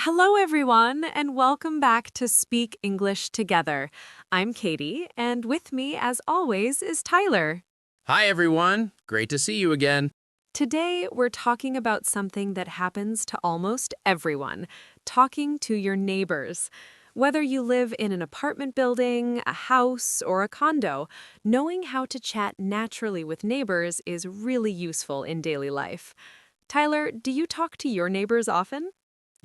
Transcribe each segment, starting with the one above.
Hello, everyone, and welcome back to Speak English Together. I'm Katie, and with me, as always, is Tyler. Hi, everyone. Great to see you again. Today, we're talking about something that happens to almost everyone, talking to your neighbors. Whether you live in an apartment building, a house, or a condo, knowing how to chat naturally with neighbors is really useful in daily life. Tyler, do you talk to your neighbors often?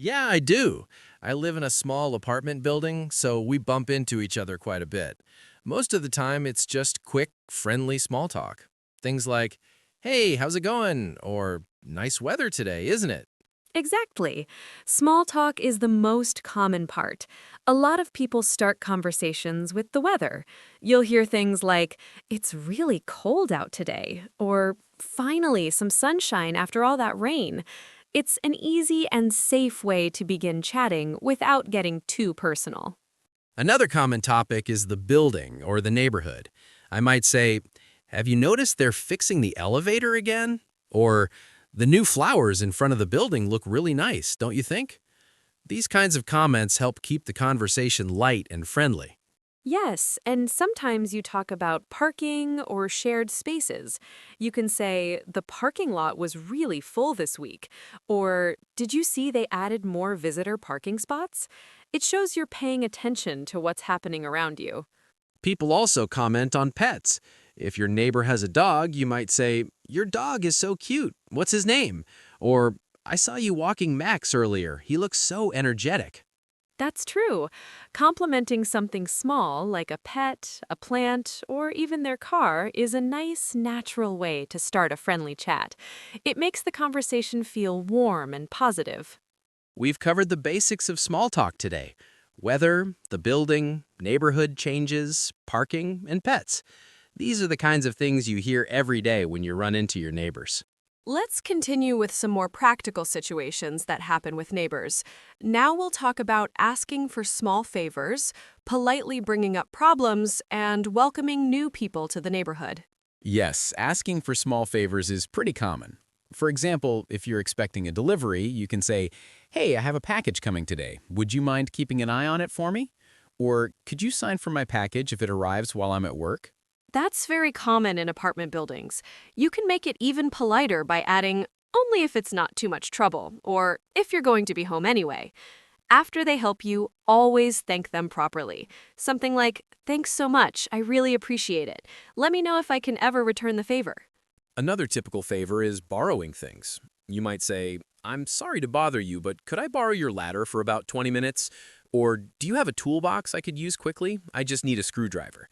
Yeah, I do. I live in a small apartment building, so we bump into each other quite a bit. Most of the time, it's just quick, friendly small talk. Things like, hey, how's it going? Or, nice weather today, isn't it? Exactly. Small talk is the most common part. A lot of people start conversations with the weather. You'll hear things like, it's really cold out today, or finally some sunshine after all that rain. It's an easy and safe way to begin chatting without getting too personal. Another common topic is the building or the neighborhood. I might say, have you noticed they're fixing the elevator again? Or, the new flowers in front of the building look really nice, don't you think? These kinds of comments help keep the conversation light and friendly. Yes, and sometimes you talk about parking or shared spaces. You can say, the parking lot was really full this week, or did you see they added more visitor parking spots? It shows you're paying attention to what's happening around you. People also comment on pets. If your neighbor has a dog, you might say, your dog is so cute. What's his name? Or, I saw you walking Max earlier. He looks so energetic. That's true. Complimenting something small like a pet, a plant, or even their car is a nice, natural way to start a friendly chat. It makes the conversation feel warm and positive. We've covered the basics of small talk today. Weather, the building, neighborhood changes, parking, and pets. These are the kinds of things you hear every day when you run into your neighbors. Let's continue with some more practical situations that happen with neighbors. Now we'll talk about asking for small favors, politely bringing up problems, and welcoming new people to the neighborhood. Yes, asking for small favors is pretty common. For example, if you're expecting a delivery, you can say, hey, I have a package coming today. Would you mind keeping an eye on it for me? Or could you sign for my package if it arrives while I'm at work? That's very common in apartment buildings. You can make it even politer by adding, only if it's not too much trouble, or if you're going to be home anyway. After they help you, always thank them properly. Something like, thanks so much, I really appreciate it. Let me know if I can ever return the favor. Another typical favor is borrowing things. You might say, I'm sorry to bother you, but could I borrow your ladder for about 20 minutes? Or do you have a toolbox I could use quickly? I just need a screwdriver.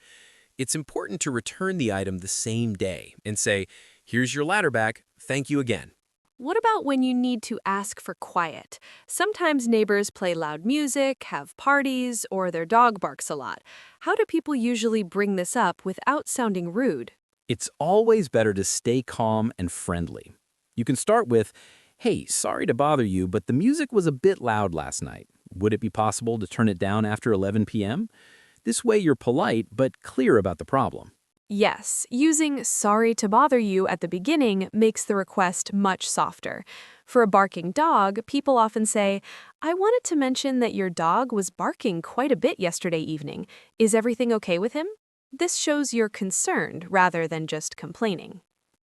It's important to return the item the same day and say, here's your ladder back, thank you again. What about when you need to ask for quiet? Sometimes neighbors play loud music, have parties, or their dog barks a lot. How do people usually bring this up without sounding rude? It's always better to stay calm and friendly. You can start with, hey, sorry to bother you, but the music was a bit loud last night. Would it be possible to turn it down after 11 p.m.? This way you're polite but clear about the problem. Yes, using sorry to bother you at the beginning makes the request much softer. For a barking dog, people often say, I wanted to mention that your dog was barking quite a bit yesterday evening. Is everything okay with him? This shows you're concerned rather than just complaining.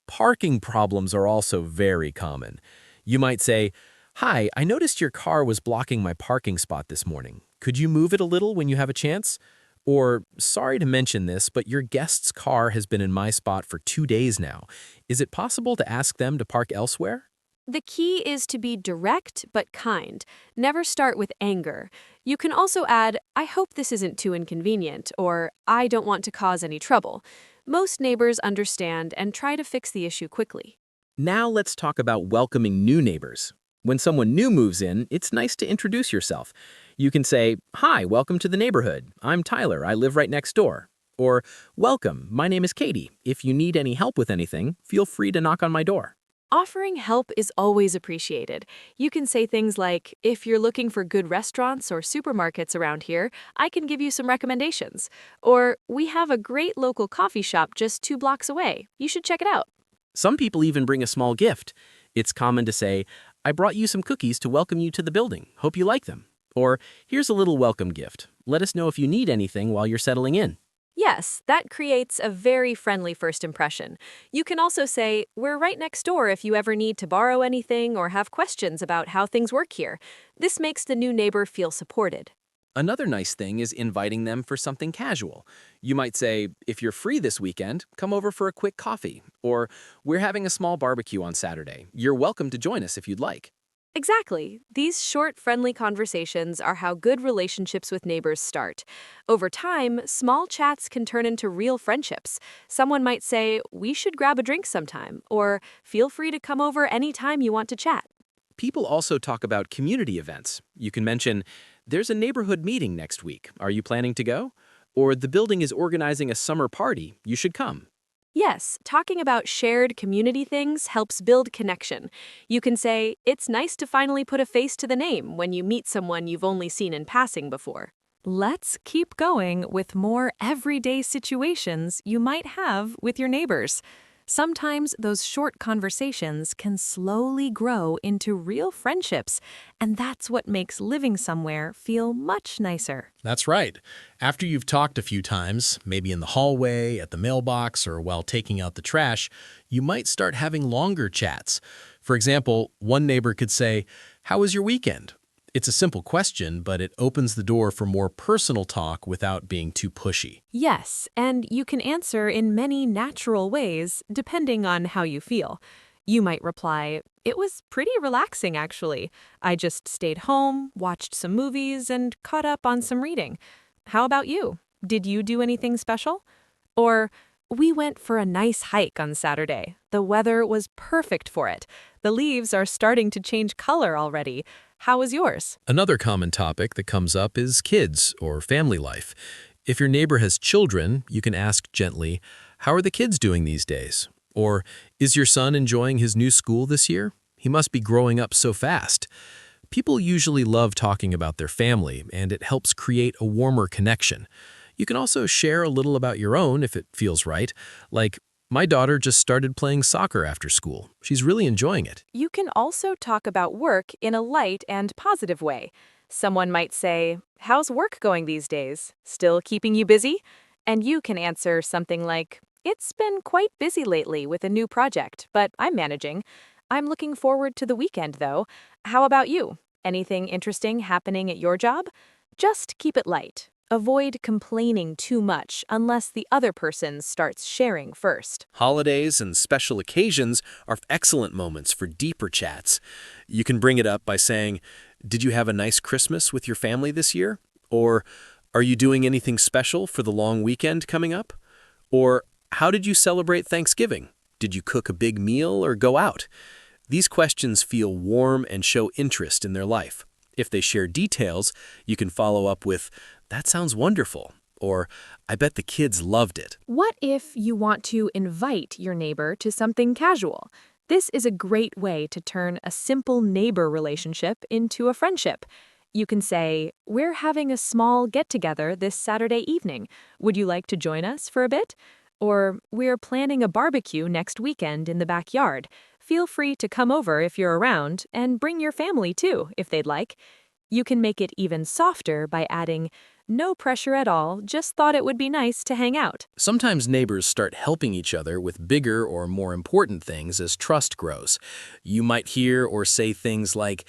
Parking problems are also very common. You might say, hi, I noticed your car was blocking my parking spot this morning. Could you move it a little when you have a chance? Or, sorry to mention this, but your guest's car has been in my spot for 2 days now. Is it possible to ask them to park elsewhere? The key is to be direct but kind. Never start with anger. You can also add, I hope this isn't too inconvenient, or I don't want to cause any trouble. Most neighbors understand and try to fix the issue quickly. Now let's talk about welcoming new neighbors. When someone new moves in, it's nice to introduce yourself. You can say, hi, welcome to the neighborhood. I'm Tyler, I live right next door. Or, welcome, my name is Katie. If you need any help with anything, feel free to knock on my door. Offering help is always appreciated. You can say things like, if you're looking for good restaurants or supermarkets around here, I can give you some recommendations. Or, we have a great local coffee shop just 2 blocks away. You should check it out. Some people even bring a small gift. It's common to say, I brought you some cookies to welcome you to the building. Hope you like them. Or, here's a little welcome gift. Let us know if you need anything while you're settling in. Yes, that creates a very friendly first impression. You can also say, "We're right next door if you ever need to borrow anything or have questions about how things work here." This makes the new neighbor feel supported. Another nice thing is inviting them for something casual. You might say, if you're free this weekend, come over for a quick coffee. Or, we're having a small barbecue on Saturday. You're welcome to join us if you'd like. Exactly. These short, friendly conversations are how good relationships with neighbors start. Over time, small chats can turn into real friendships. Someone might say, "We should grab a drink sometime," or "Feel free to come over anytime you want to chat." People also talk about community events. You can mention, there's a neighborhood meeting next week. Are you planning to go? Or the building is organizing a summer party. You should come. Yes, talking about shared community things helps build connection. You can say, "It's nice to finally put a face to the name" when you meet someone you've only seen in passing before. Let's keep going with more everyday situations you might have with your neighbors. Sometimes those short conversations can slowly grow into real friendships, and that's what makes living somewhere feel much nicer. That's right. After you've talked a few times, maybe in the hallway, at the mailbox, or while taking out the trash, you might start having longer chats. For example, one neighbor could say, "How was your weekend?" It's a simple question, but it opens the door for more personal talk without being too pushy. Yes, and you can answer in many natural ways depending on how you feel. You might reply, "It was pretty relaxing actually. I just stayed home, watched some movies, and caught up on some reading. How about you? Did you do anything special?" Or, "We went for a nice hike on Saturday. The weather was perfect for it. The leaves are starting to change color already. How was yours?" Another common topic that comes up is kids or family life. If your neighbor has children, you can ask gently, "How are the kids doing these days?" Or, "Is your son enjoying his new school this year? He must be growing up so fast." People usually love talking about their family, and it helps create a warmer connection. You can also share a little about your own if it feels right, like, "My daughter just started playing soccer after school. She's really enjoying it." You can also talk about work in a light and positive way. Someone might say, "How's work going these days? Still keeping you busy?" And you can answer something like, "It's been quite busy lately with a new project, but I'm managing. I'm looking forward to the weekend, though. How about you? Anything interesting happening at your job?" Just keep it light. Avoid complaining too much unless the other person starts sharing first. Holidays and special occasions are excellent moments for deeper chats. You can bring it up by saying, did you have a nice Christmas with your family this year? Or, are you doing anything special for the long weekend coming up? Or, how did you celebrate Thanksgiving? Did you cook a big meal or go out? These questions feel warm and show interest in their life. If they share details, you can follow up with, "That sounds wonderful," or "I bet the kids loved it." What if you want to invite your neighbor to something casual? This is a great way to turn a simple neighbor relationship into a friendship. You can say, "We're having a small get-together this Saturday evening. Would you like to join us for a bit?" Or, "We're planning a barbecue next weekend in the backyard. Feel free to come over if you're around, and bring your family too, if they'd like." You can make it even softer by adding, "No pressure at all, just thought it would be nice to hang out." Sometimes neighbors start helping each other with bigger or more important things as trust grows. You might hear or say things like,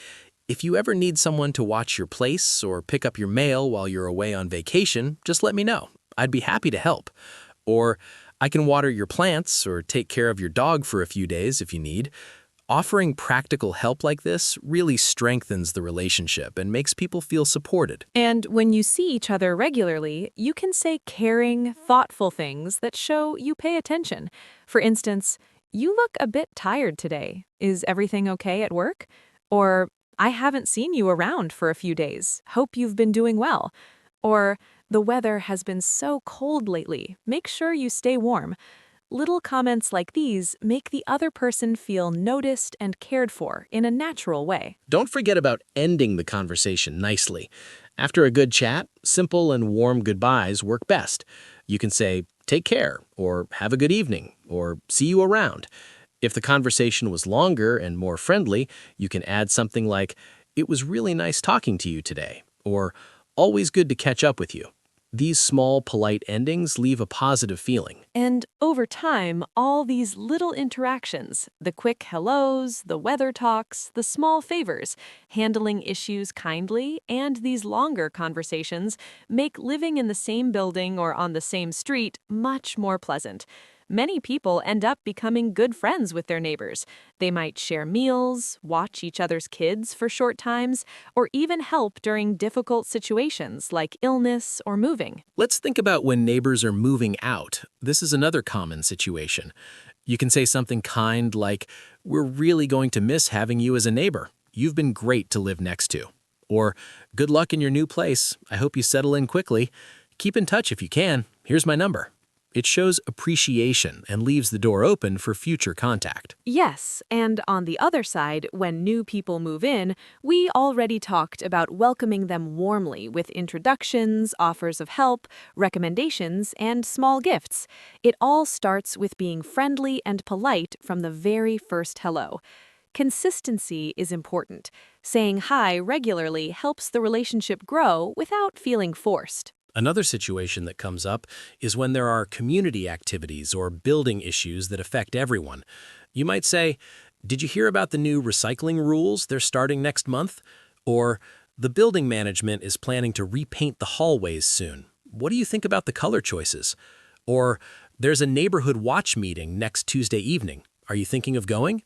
"If you ever need someone to watch your place or pick up your mail while you're away on vacation, just let me know. I'd be happy to help." Or, "I can water your plants or take care of your dog for a few days if you need." Offering practical help like this really strengthens the relationship and makes people feel supported. And when you see each other regularly, you can say caring, thoughtful things that show you pay attention. For instance, "You look a bit tired today. Is everything okay at work?" Or, "I haven't seen you around for a few days. Hope you've been doing well." Or, "The weather has been so cold lately. Make sure you stay warm." Little comments like these make the other person feel noticed and cared for in a natural way. Don't forget about ending the conversation nicely. After a good chat, simple and warm goodbyes work best. You can say, "Take care," or "Have a good evening," or "See you around." If the conversation was longer and more friendly, you can add something like, "It was really nice talking to you today," or "Always good to catch up with you." These small, polite endings leave a positive feeling. And over time, all these little interactions, the quick hellos, the weather talks, the small favors, handling issues kindly, and these longer conversations make living in the same building or on the same street much more pleasant. Many people end up becoming good friends with their neighbors. They might share meals, watch each other's kids for short times, or even help during difficult situations like illness or moving. Let's think about when neighbors are moving out. This is another common situation. You can say something kind like, "We're really going to miss having you as a neighbor. You've been great to live next to." Or, "Good luck in your new place. I hope you settle in quickly. Keep in touch if you can. Here's my number." It shows appreciation and leaves the door open for future contact. Yes, and on the other side, when new people move in, we already talked about welcoming them warmly with introductions, offers of help, recommendations, and small gifts. It all starts with being friendly and polite from the very first hello. Consistency is important. Saying hi regularly helps the relationship grow without feeling forced. Another situation that comes up is when there are community activities or building issues that affect everyone. You might say, "Did you hear about the new recycling rules they're starting next month?" Or, "The building management is planning to repaint the hallways soon. What do you think about the color choices?" Or, "There's a neighborhood watch meeting next Tuesday evening. Are you thinking of going?"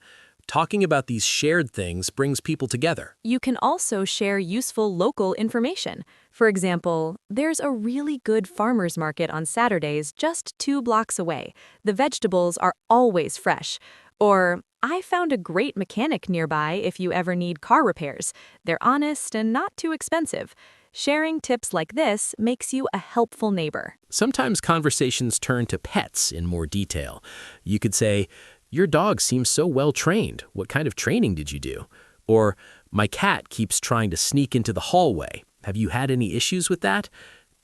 Talking about these shared things brings people together. You can also share useful local information. For example, there's a really good farmer's market on Saturdays just 2 blocks away. The vegetables are always fresh. Or, I found a great mechanic nearby if you ever need car repairs. They're honest and not too expensive. Sharing tips like this makes you a helpful neighbor. Sometimes conversations turn to pets in more detail. You could say, "Your dog seems so well trained. What kind of training did you do?" Or, "My cat keeps trying to sneak into the hallway. Have you had any issues with that?"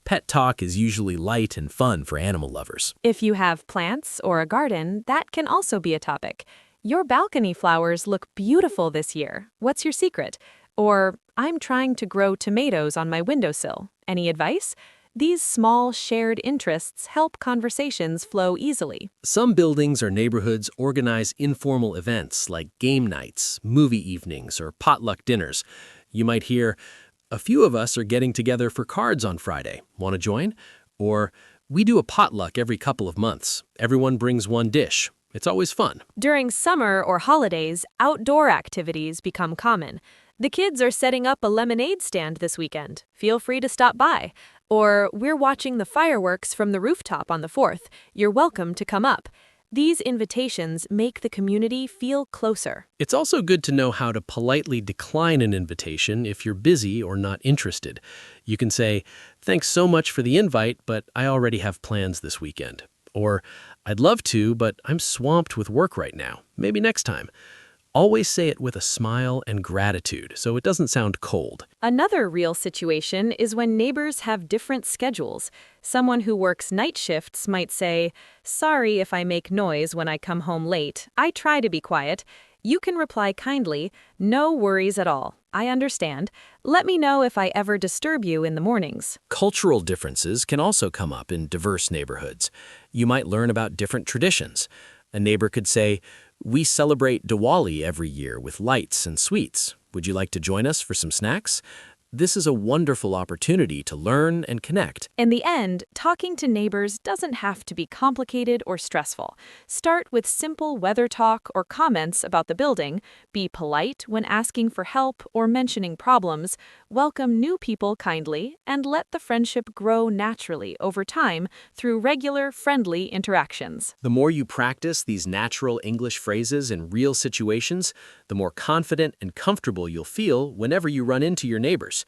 Pet talk is usually light and fun for animal lovers. If you have plants or a garden, that can also be a topic. Your balcony flowers look beautiful this year. What's your secret? Or, I'm trying to grow tomatoes on my windowsill. Any advice? These small shared interests help conversations flow easily. Some buildings or neighborhoods organize informal events like game nights, movie evenings, or potluck dinners. You might hear, "A few of us are getting together for cards on Friday. Want to join?" Or, "We do a potluck every couple of months. Everyone brings one dish. It's always fun." During summer or holidays, outdoor activities become common. The kids are setting up a lemonade stand this weekend. Feel free to stop by. Or, we're watching the fireworks from the rooftop on the 4th. You're welcome to come up. These invitations make the community feel closer. It's also good to know how to politely decline an invitation if you're busy or not interested. You can say, "Thanks so much for the invite, but I already have plans this weekend." Or, "I'd love to, but I'm swamped with work right now. Maybe next time." Always say it with a smile and gratitude so it doesn't sound cold. Another real situation is when neighbors have different schedules. Someone who works night shifts might say, "Sorry if I make noise when I come home late. I try to be quiet." You can reply kindly, "No worries at all. I understand. Let me know if I ever disturb you in the mornings." Cultural differences can also come up in diverse neighborhoods. You might learn about different traditions. A neighbor could say, "We celebrate Diwali every year with lights and sweets. Would you like to join us for some snacks?" This is a wonderful opportunity to learn and connect. In the end, talking to neighbors doesn't have to be complicated or stressful. Start with simple weather talk or comments about the building, be polite when asking for help or mentioning problems, welcome new people kindly, and let the friendship grow naturally over time through regular, friendly interactions. The more you practice these natural English phrases in real situations, the more confident and comfortable you'll feel whenever you run into your neighbors.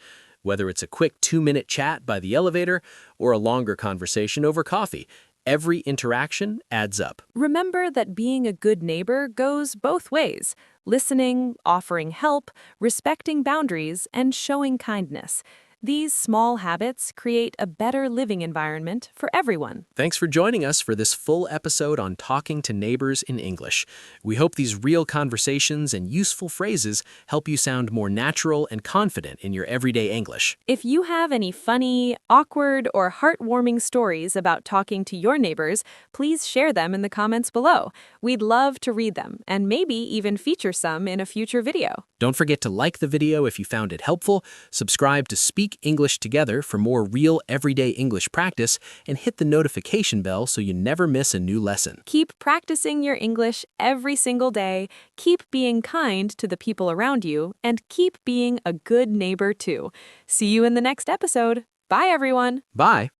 Whether it's a quick 2-minute chat by the elevator or a longer conversation over coffee, every interaction adds up. Remember that being a good neighbor goes both ways: listening, offering help, respecting boundaries, and showing kindness. These small habits create a better living environment for everyone. Thanks for joining us for this full episode on talking to neighbors in English. We hope these real conversations and useful phrases help you sound more natural and confident in your everyday English. If you have any funny, awkward, or heartwarming stories about talking to your neighbors, please share them in the comments below. We'd love to read them and maybe even feature some in a future video. Don't forget to like the video if you found it helpful, subscribe to Speak English Together for more real everyday English practice, and hit the notification bell so you never miss a new lesson. Keep practicing your English every single day, keep being kind to the people around you, and keep being a good neighbor too. See you in the next episode. Bye, everyone. Bye!